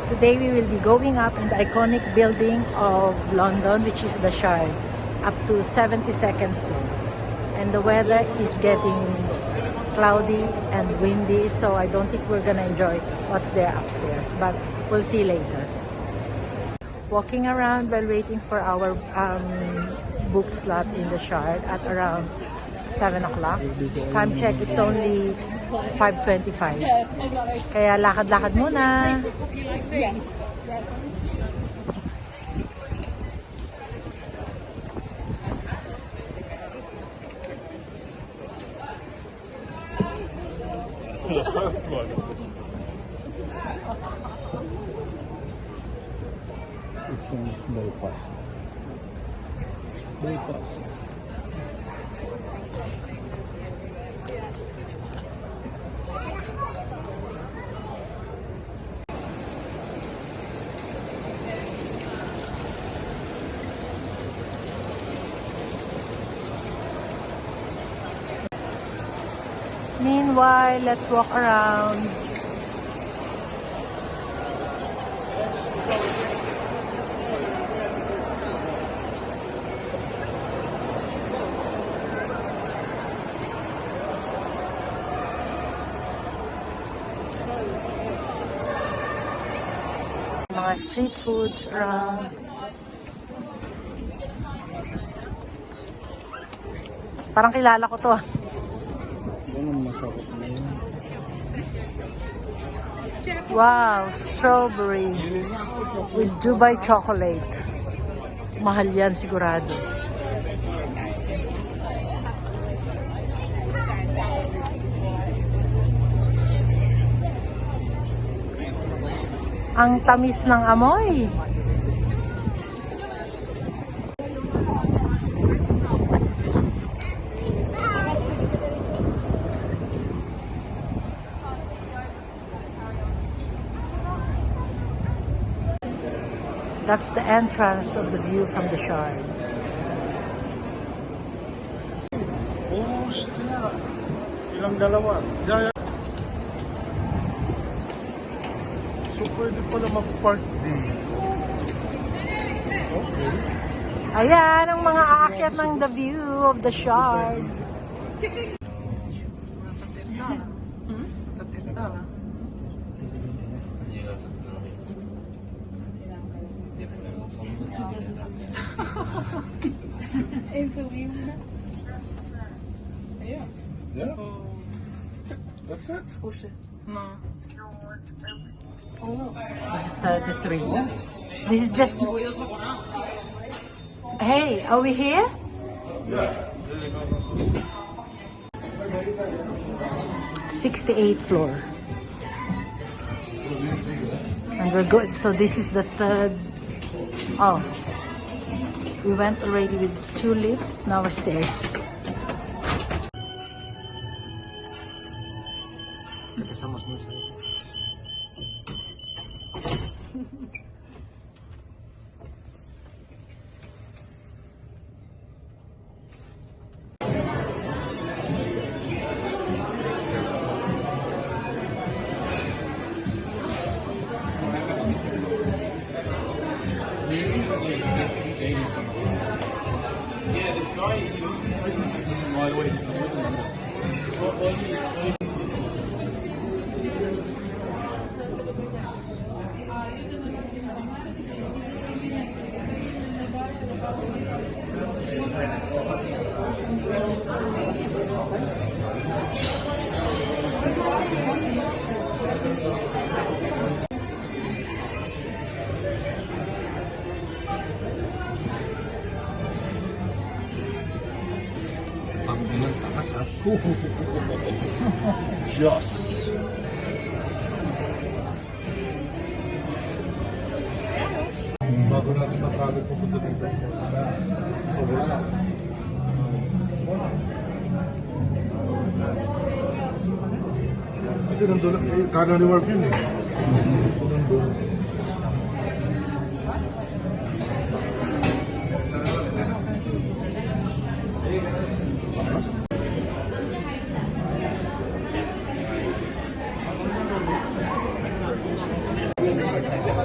Today we will be going up in the iconic building of London, which is the Shard, up to 72nd floor. And the weather is getting cloudy and windy, so I don't think we're gonna enjoy what's there upstairs, but we'll see later. Walking around while waiting for our book slot in the Shard at around 7 o'clock. Time check, it's only 5:25. Kaya lakad-lakad muna. Yes. That's funny. It seems very posh. Very posh. Meanwhile, let's walk around. Mga street foods around. Parang kilala ko to. Wow, strawberry with Dubai chocolate. Mahal yan sigurado. Ang tamis ng amoy. That's the entrance of the view from the Shard. Oh, snap. Ilang dalawa. Yeah. So, pwede pala mag-park dito. Okay. Ayan ang mga aakyat ng the view of the Shard. Sa tinta. Yeah. That's it. No. This is 33. This is just... Hey, are we here? Yeah. 68th floor. And we're good. So this is the third. Oh, we went already with 2 lifts. Now we're stairs. Yeah, this guy, he was right away. Ang inang takas ha. Yes. Bago natin matravel pupunta dito. So, wala. Kasi nandun, Canary Wharf yun eh. So, nandun.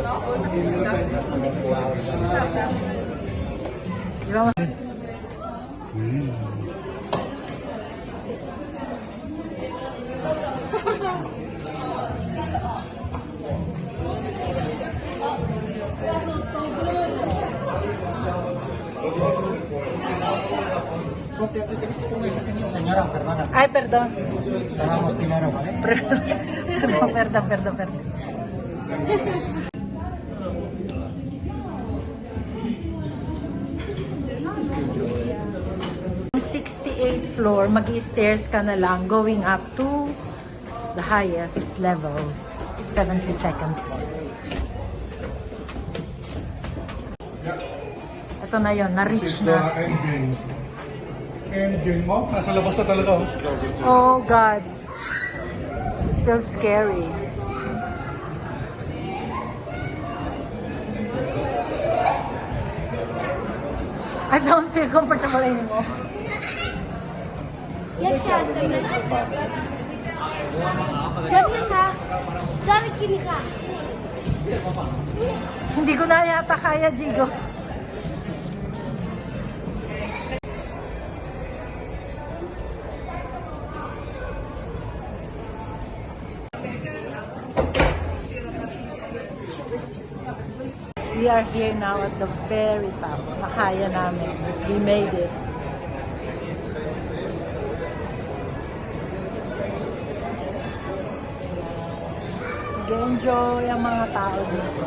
Di ba mas... Señora, perdona. Ay, perdón. Estábamos primero, ¿vale? Perdón, perdón, perdón. 68th floor, mag-i-stairs ka na lang going up to the highest level, 72nd floor. Ito na yon, na-reach This is the na. end game. End game. Oh, nasa labas na talaga. Oh God. It feels scary. I don't feel comfortable anymore. Hindi ko na yata kaya, Jigo. We are here now at the very top. Nakaya namin. We made it. Nag-enjoy ang mga tao dito.